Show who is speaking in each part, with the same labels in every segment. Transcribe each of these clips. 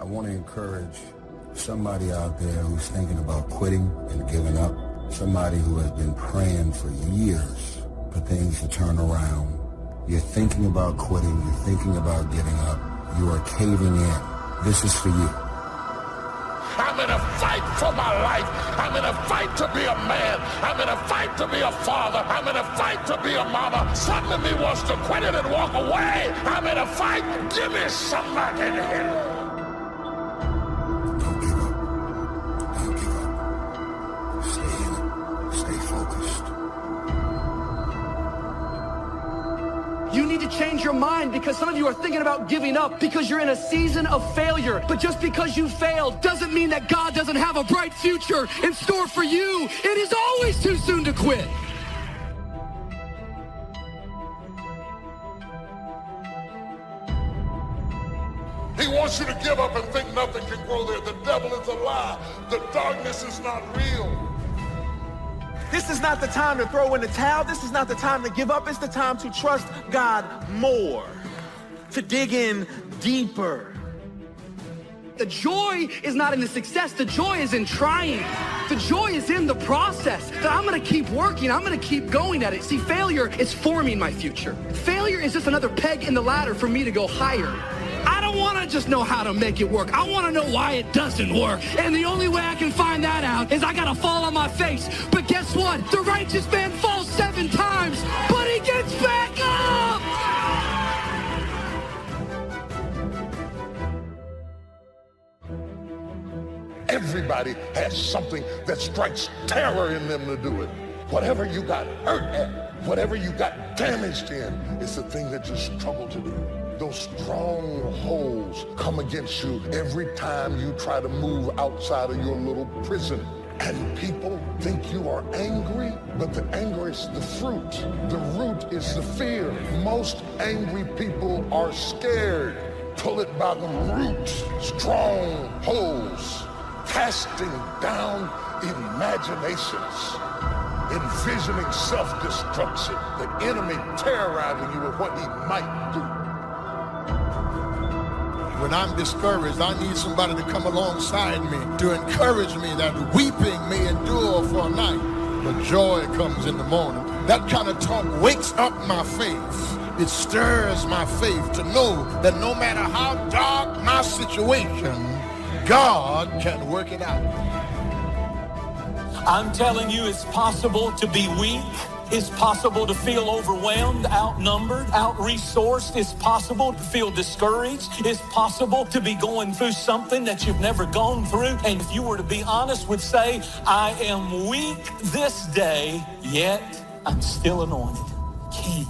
Speaker 1: want to encourage somebody out there who's thinking about quitting and giving up, somebody who has been praying for years for things to turn around. You're thinking about quitting, you're thinking about giving up, you are caving in. This is for you.
Speaker 2: I'm in a fight for my life. I'm in a fight to be a man. I'm in a fight to be a father. I'm in a fight to be a mama. Some of me wants to quit it and walk away. I'm in a fight. Give me somebody in here.
Speaker 1: Don't give up. Don't give up. Stay in it. Stay focused.
Speaker 3: You need to change your mind because some of you are thinking about giving up because you're in a season of failure. But just because you failed doesn't mean that God doesn't have a bright future in store for you. It is always too soon to quit.
Speaker 2: He wants you to give up and think nothing can grow there. The devil is a lie. The darkness is not real.
Speaker 4: This is not the time to throw in the towel. This is not the time to give up. It's the time to trust God more, to dig in deeper.
Speaker 3: The joy is not in the success. The joy is in trying. The joy is in the process. That I'm going to keep working. I'm going to keep going at it. See, failure is forming my future. Failure is just another peg in the ladder for me to go higher. I don't want to just know how to make it work. I want to know why it doesn't work. And the only way I can find that out is I got to fall on my face. But guess what? The righteous man falls 7 times, but he gets back up.
Speaker 2: Everybody has something that strikes terror in them to do it. Whatever you got hurt at, whatever you got damaged in, it's the thing that you struggle to do. Those strongholds come against you every time you try to move outside of your little prison. And people think you are angry, but the anger is the fruit. The root is the fear. Most angry people are scared. Pull it by the root. Strongholds, casting down imaginations, envisioning self-destruction, the enemy terrorizing you with what he might do.
Speaker 5: When I'm discouraged, I need somebody to come alongside me to encourage me that weeping may endure for a night, but joy comes in the morning. That kind of talk wakes up my faith. It stirs my faith to know that no matter how dark my situation, God can work it out.
Speaker 6: I'm telling you, it's possible to be weak. It's possible to feel overwhelmed, outnumbered, out-resourced. It's possible to feel discouraged. It's possible to be going through something that you've never gone through. And if you were to be honest, would say, I am weak this day, yet I'm still anointed king.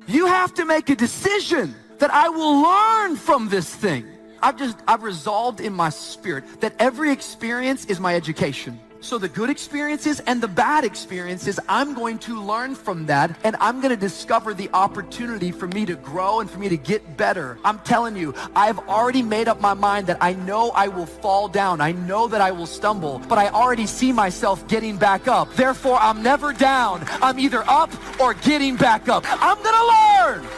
Speaker 3: You have to make a decision that I will learn from this thing. I've resolved in my spirit that every experience is my education. So the good experiences and the bad experiences, I'm going to learn from that, and I'm going to discover the opportunity for me to grow and for me to get better. I'm telling you, I've already made up my mind that I know I will fall down. I know that I will stumble, but I already see myself getting back up. Therefore, I'm never down. I'm either up or getting back up. I'm going to learn.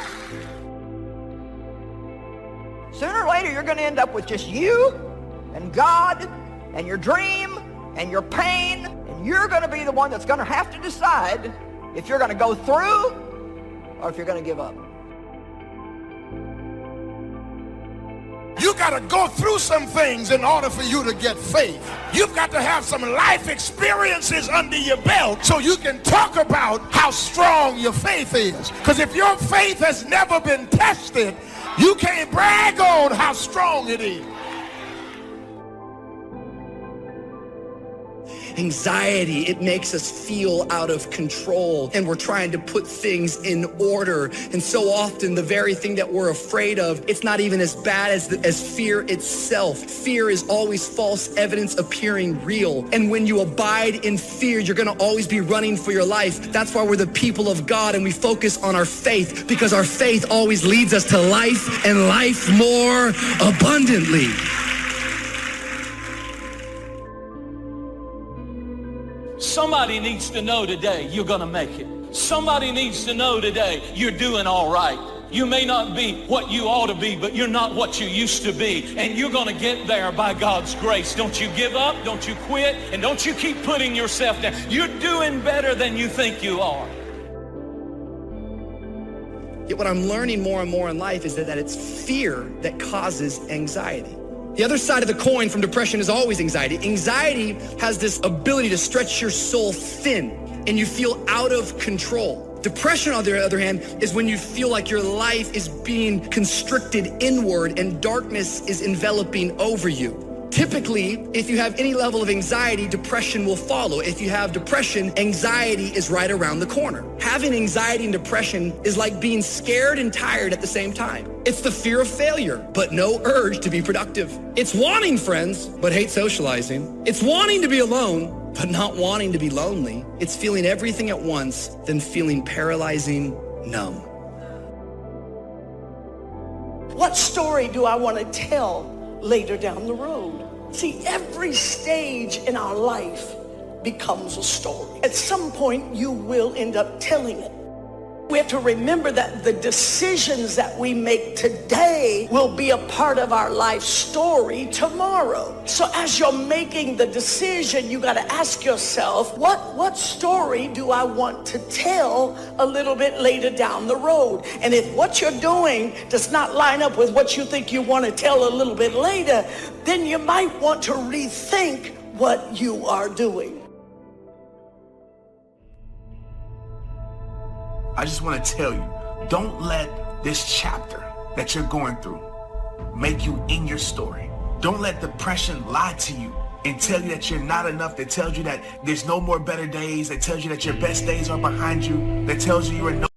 Speaker 7: Sooner or later, you're going to end up with just you and God and your dream and your pain, and you're going to be the one that's going to have to decide if you're going to go through or if you're going to give up.
Speaker 5: You got to go through some things in order for you to get faith. You've got to have some life experiences under your belt so you can talk about how strong your faith is. Because if your faith has never been tested, you can't brag on how strong it is.
Speaker 3: Anxiety, it makes us feel out of control, and we're trying to put things in order. And so often the very thing that we're afraid of, it's not even as bad as fear itself. Fear is always false evidence appearing real. And when you abide in fear, you're gonna always be running for your life. That's why we're the people of God, and we focus on our faith, because our faith always leads us to life, and life more abundantly.
Speaker 6: Somebody needs to know today you're going to make it. Somebody needs to know today you're doing all right. You may not be what you ought to be, but you're not what you used to be. And you're going to get there by God's grace. Don't you give up, don't you quit, and don't you keep putting yourself down. You're doing better than you think you are.
Speaker 8: Yet what I'm learning more and more in life is that it's fear that causes anxiety. The other side of the coin from depression is always anxiety. Anxiety has this ability to stretch your soul thin and you feel out of control. Depression, on the other hand, is when you feel like your life is being constricted inward and darkness is enveloping over you. Typically, if you have any level of anxiety, depression will follow. If you have depression, anxiety is right around the corner. Having anxiety and depression is like being scared and tired at the same time. It's the fear of failure, but no urge to be productive. It's wanting friends, but hate socializing. It's wanting to be alone, but not wanting to be lonely. It's feeling everything at once, then feeling paralyzing, numb.
Speaker 9: What story do I want to tell later down the road? See, every stage in our life becomes a story. At some point, you will end up telling it. We have to remember that the decisions that we make today will be a part of our life story tomorrow. So as you're making the decision, you got to ask yourself, what story do I want to tell a little bit later down the road? And if what you're doing does not line up with what you think you want to tell a little bit later, then you might want to rethink what you are doing.
Speaker 10: I just want to tell you, don't let this chapter that you're going through make you in your story. Don't let depression lie to you and tell you that you're not enough, that tells you that there's no more better days, that tells you that your best days are behind you, that tells you you are no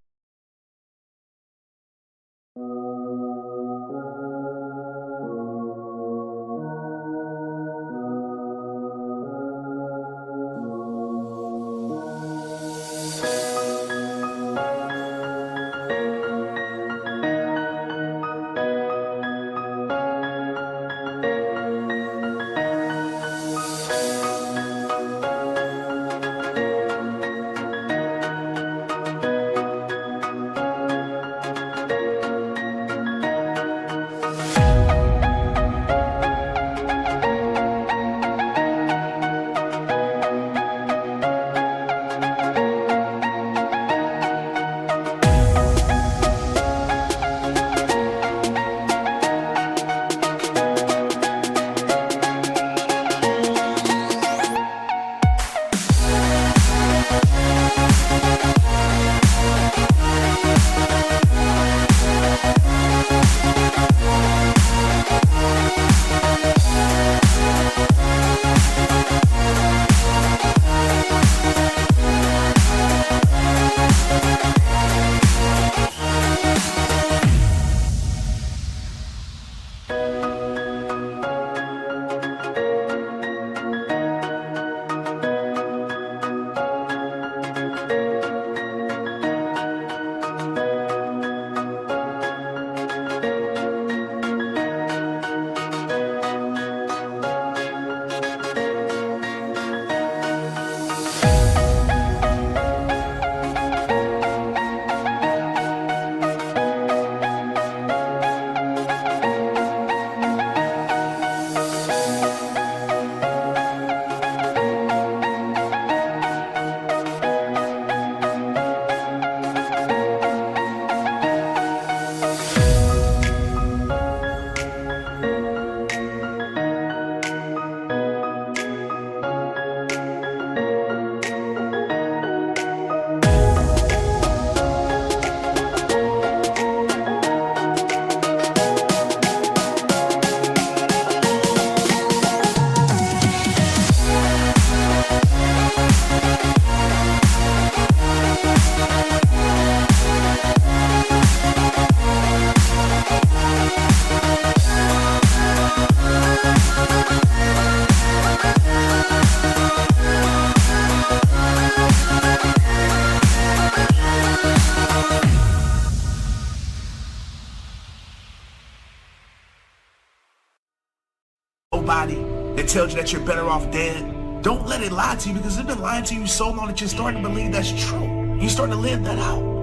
Speaker 10: that tells you that you're better off dead. Don't let it lie to you, because it's been lying to you so long that you're starting to believe that's true. You're starting to live that out.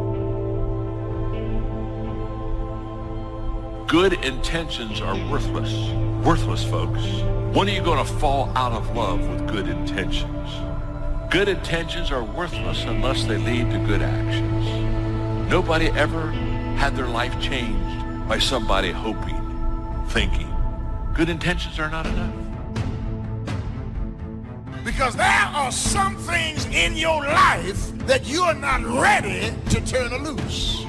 Speaker 11: Good intentions are worthless. Worthless, folks. When are you going to fall out of love with good intentions? Good intentions are worthless unless they lead to good actions. Nobody ever had their life changed by somebody hoping, thinking. Good intentions are not enough.
Speaker 5: Because there are some things in your life that you are not ready to turn loose.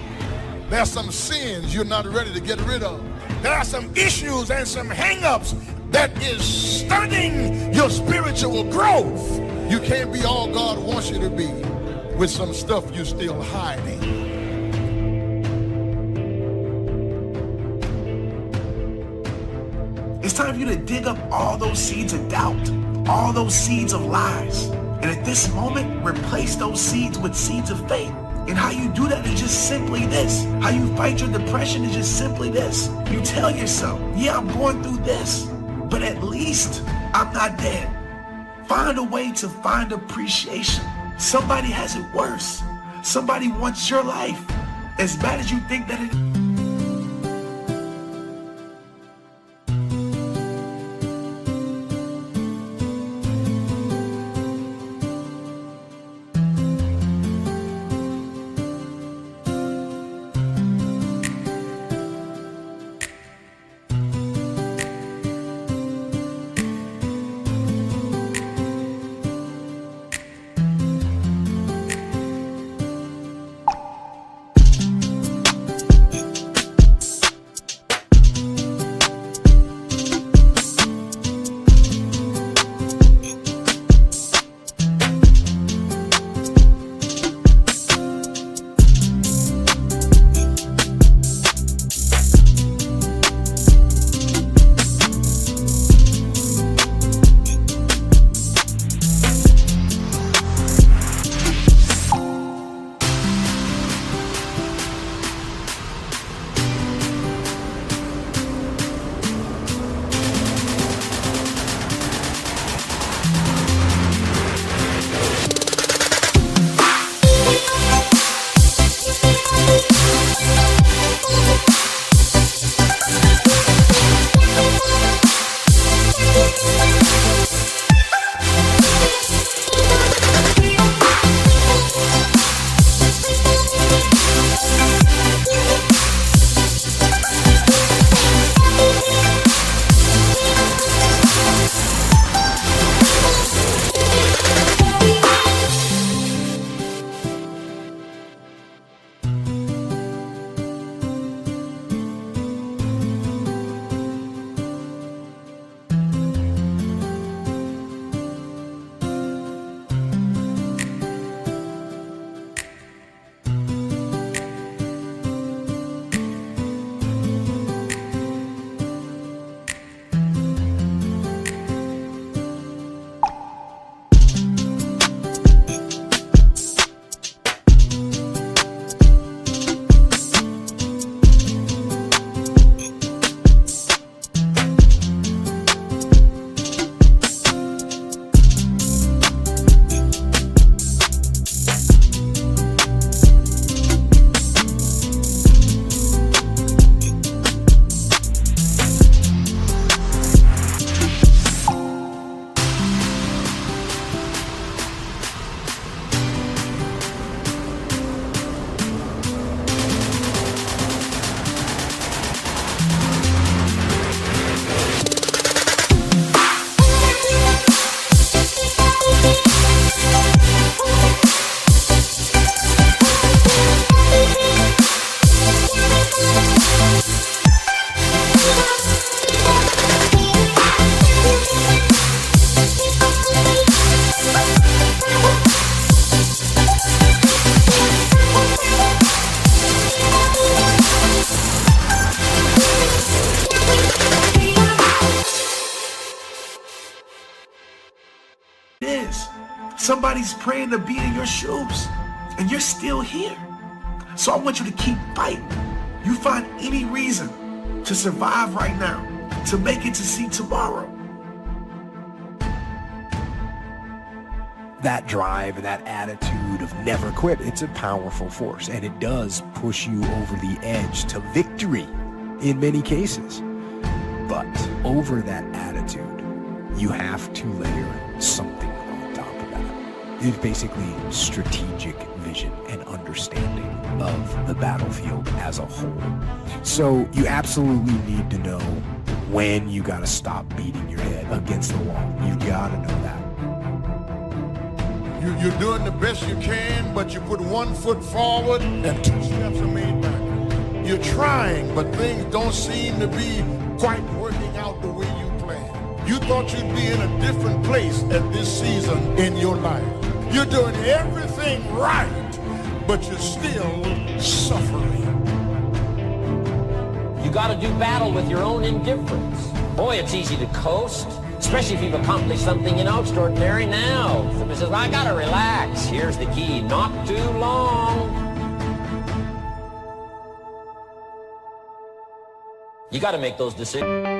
Speaker 5: There are some sins you're not ready to get rid of. There are some issues and some hang-ups that is stunting your spiritual growth. You can't be all God wants you to be with some stuff you're still hiding.
Speaker 10: It's time for you to dig up all those seeds of doubt, all those seeds of lies. And at this moment, replace those seeds with seeds of faith. And how you do that is just simply this. How you fight your depression is just simply this. You tell yourself, yeah, I'm going through this, but at least I'm not dead. Find a way to find appreciation. Somebody has it worse. Somebody wants your life as bad as you think that it is. Somebody's praying to be in your shoes, and you're still here. So I want you to keep fighting. You find any reason to survive right now, to make it to see tomorrow.
Speaker 12: that drive and that attitude of never quit, it's a powerful force, and it does push you over the edge to victory in many cases. But over that attitude, you have to layer something on top of that. It's basically strategic vision and understanding of the battlefield as a whole. So you absolutely need to know when you got to stop beating your head against the wall. You've got to know that.
Speaker 5: You're doing the best you can, but you put 1 foot forward and 2 steps are made back. You're trying, but things don't seem to be quite working out the way you planned. You thought you'd be in a different place at this season in your life. You're doing everything right, but you're still suffering.
Speaker 13: You got to do battle with your own indifference. Boy, it's easy to coast, especially if you've accomplished something, extraordinary. Now, somebody says, I got to relax. Here's the key, not too long. You got to make those decisions.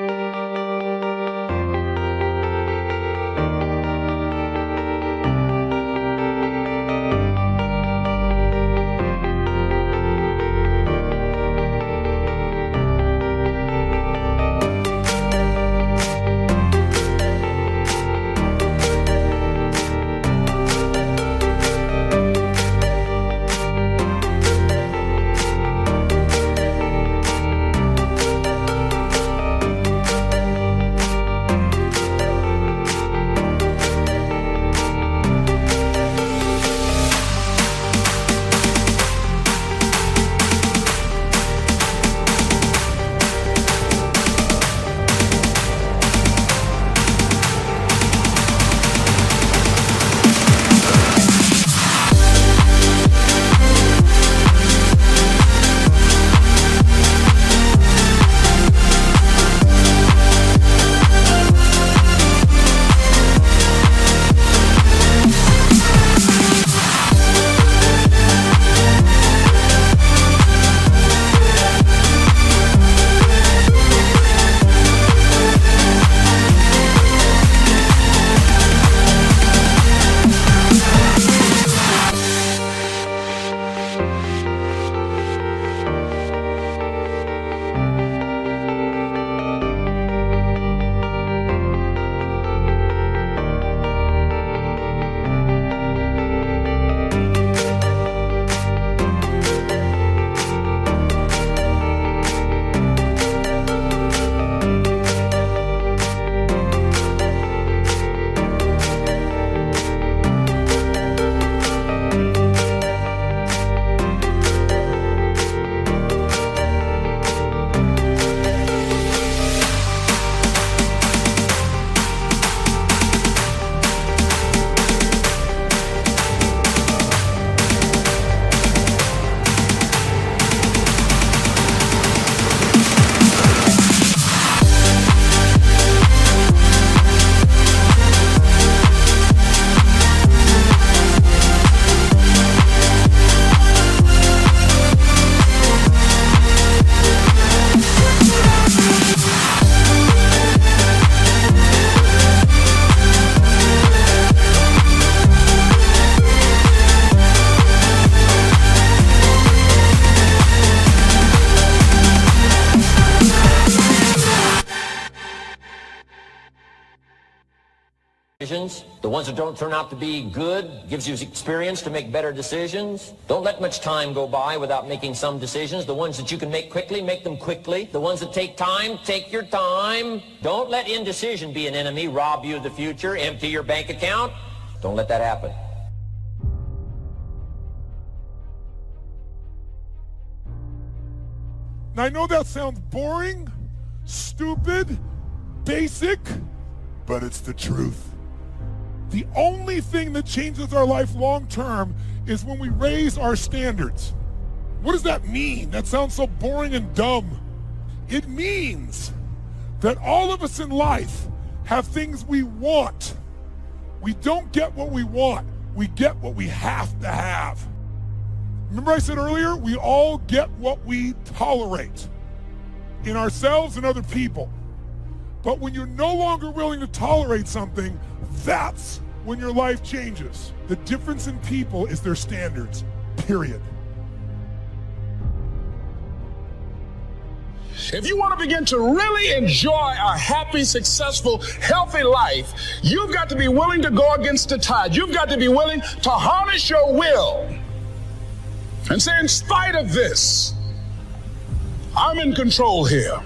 Speaker 13: The ones that don't turn out to be good, gives you experience to make better decisions. Don't let much time go by without making some decisions. The ones that you can make quickly, make them quickly. The ones that take time, take your time. Don't let indecision be an enemy, rob you of the future, empty your bank account. Don't let that happen.
Speaker 14: Now, I know that sounds boring, stupid, basic, but it's the truth. The only thing that changes our life long term is when we raise our standards. What does that mean? That sounds so boring and dumb. It means that all of us in life have things we want. We don't get what we want. We get what we have to have. Remember I said earlier, we all get what we tolerate in ourselves and other people. But when you're no longer willing to tolerate something, that's when your life changes. The difference in people is their standards, period.
Speaker 15: If you want to begin to really enjoy a happy, successful, healthy life, you've got to be willing to go against the tide. You've got to be willing to harness your will and say, in spite of this, I'm in control here.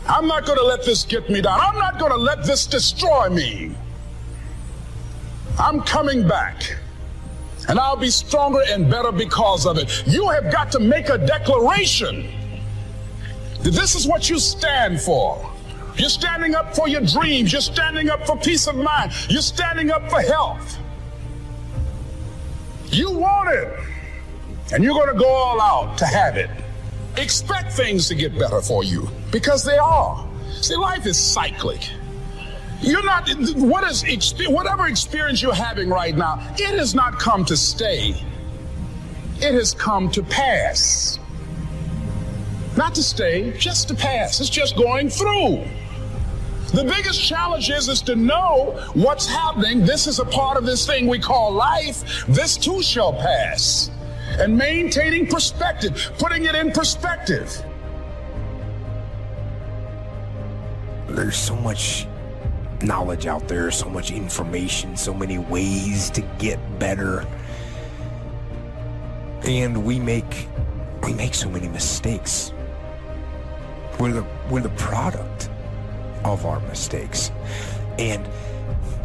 Speaker 15: I'm not going to let this get me down. I'm not going to let this destroy me. I'm coming back, and I'll be stronger and better because of it. You have got to make a declaration that this is what you stand for. You're standing up for your dreams. You're standing up for peace of mind. You're standing up for health. You want it, and you're going to go all out to have it. Expect things to get better for you, because they are. See, life is cyclic. You're not, whatever experience you're having right now, it has not come to stay. It has come to pass. Not to stay, just to pass. It's just going through. The biggest challenge is to know what's happening. This is a part of this thing we call life. This too shall pass. And maintaining perspective, putting it in perspective.
Speaker 12: There's so much knowledge out there, so much information, so many ways to get better. And we make so many mistakes. We're the product of our mistakes. And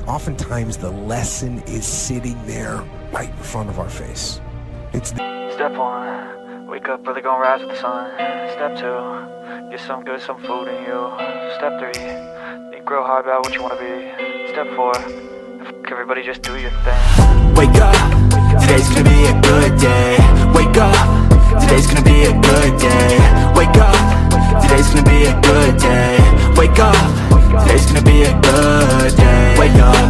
Speaker 12: oftentimes the lesson is sitting there right in front of our face. It's
Speaker 16: Step 1, wake up early, gonna rise with the sun. Step 2, get some good, some food in you. Step 3, grow hard about what you wanna be. Step 4, everybody just do your thing.
Speaker 17: Wake up, today's gonna be a good day. Wake up, today's gonna be a good day. Wake up, today's gonna be a good day. Wake up, today's gonna be a good day. Wake up,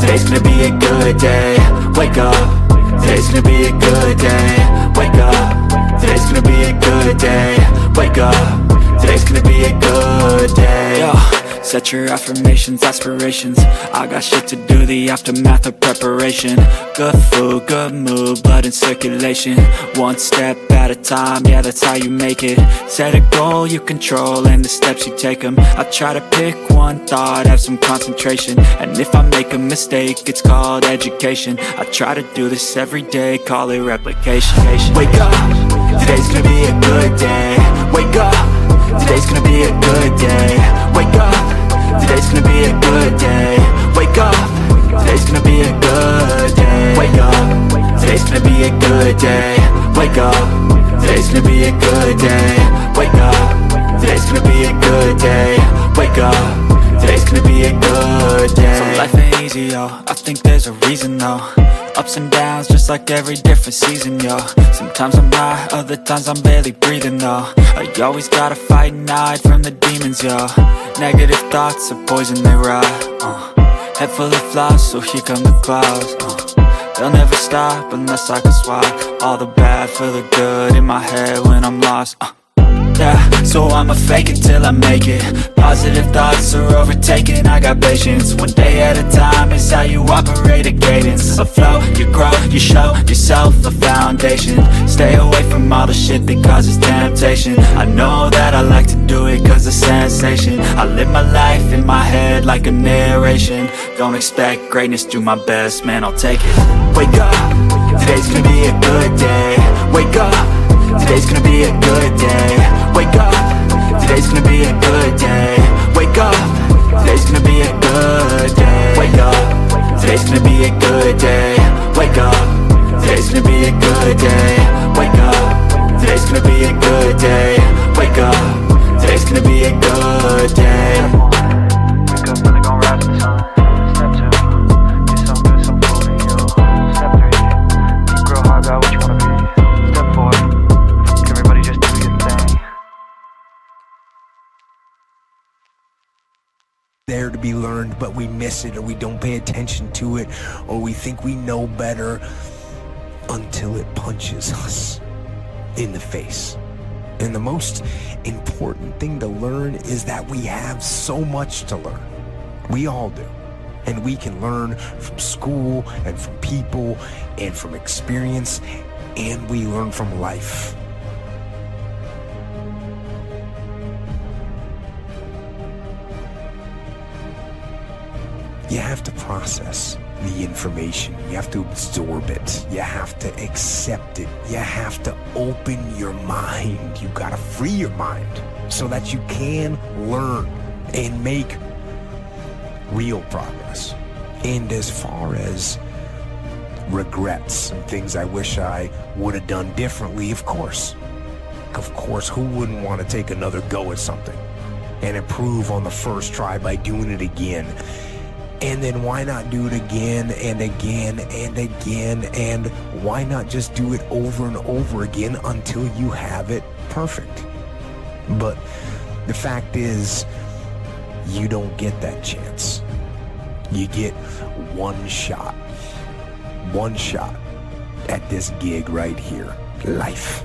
Speaker 17: today's gonna be a good day. Wake up. Today's gonna be a good day. Wake up. Today's gonna be a good day. Wake up. Today's gonna be a good day.
Speaker 16: Yo, set your affirmations, aspirations. I got shit to do, the aftermath of preparation. Good food, good mood, blood in circulation. One step at a time, yeah, that's how you make it. Set a goal you control and the steps you take them. I try to pick one thought, have some concentration. And if I make a mistake, it's called education. I try to do this every day, call it replication.
Speaker 17: Wake up, today's gonna be a good day. Wake up, today's gonna be a good day. Wake up, today's gonna be a good day. Wake up, today's gonna be a good day. Wake up, today's gonna be a good day. Wake up, today's gonna be a good day. Wake up, Today's gonna be a good day. Wake up, today's gonna be a good day.
Speaker 16: So life ain't easy, yo, I think there's a reason though. Ups and downs, just like every different season, yo. Sometimes I'm high, other times I'm barely breathing, though. You always gotta fight and hide from the demons, yo. Negative thoughts are poison, they rot. Head full of flies, so here come the clouds. They'll never stop unless I can swap all the bad for the good in my head when I'm lost. Yeah, so I'ma fake it till I make it. Positive thoughts are overtaken, I got patience. One day at a time is how you operate a cadence. A flow, you grow, you show yourself a foundation. Stay away from all the shit that causes temptation. I know that I like to do it cause it's sensation. I live my life in my head like a narration. Don't expect greatness, do my best, man, I'll take it.
Speaker 17: Wake up, today's gonna be a good day. Wake up, today's gonna be a good day. Wake up, today's gonna be a good day. Wake up, today's gonna be a good day. Wake up, today's gonna be a good day. Wake up, today's gonna be a good day. Wake up, today's gonna be a good day. Wake up, today's gonna be a good day.
Speaker 18: Wake up, really gon' rise to the sun. Step 2, get some good, some food in you. Step 3, think real hard about what you wanna be. Step 4, everybody just do your thing.
Speaker 12: There to be learned, but we miss it, or we don't pay attention to it, or we think we know better until it punches us in the face. And the most important thing to learn is that we have so much to learn. We all do. And we can learn from school and from people and from experience, and we learn from life. You have to process the information. You have to absorb it. You have to accept it. You have to open your mind. You gotta free your mind so that you can learn and make real progress. And as far as regrets and things I wish I would have done differently, of course, who wouldn't want to take another go at something and improve on the first try by doing it again? And then why not do it again and again and again? And why not just do it over and over again until you have it perfect? But the fact is, you don't get that chance. You get one shot at this gig right here, life.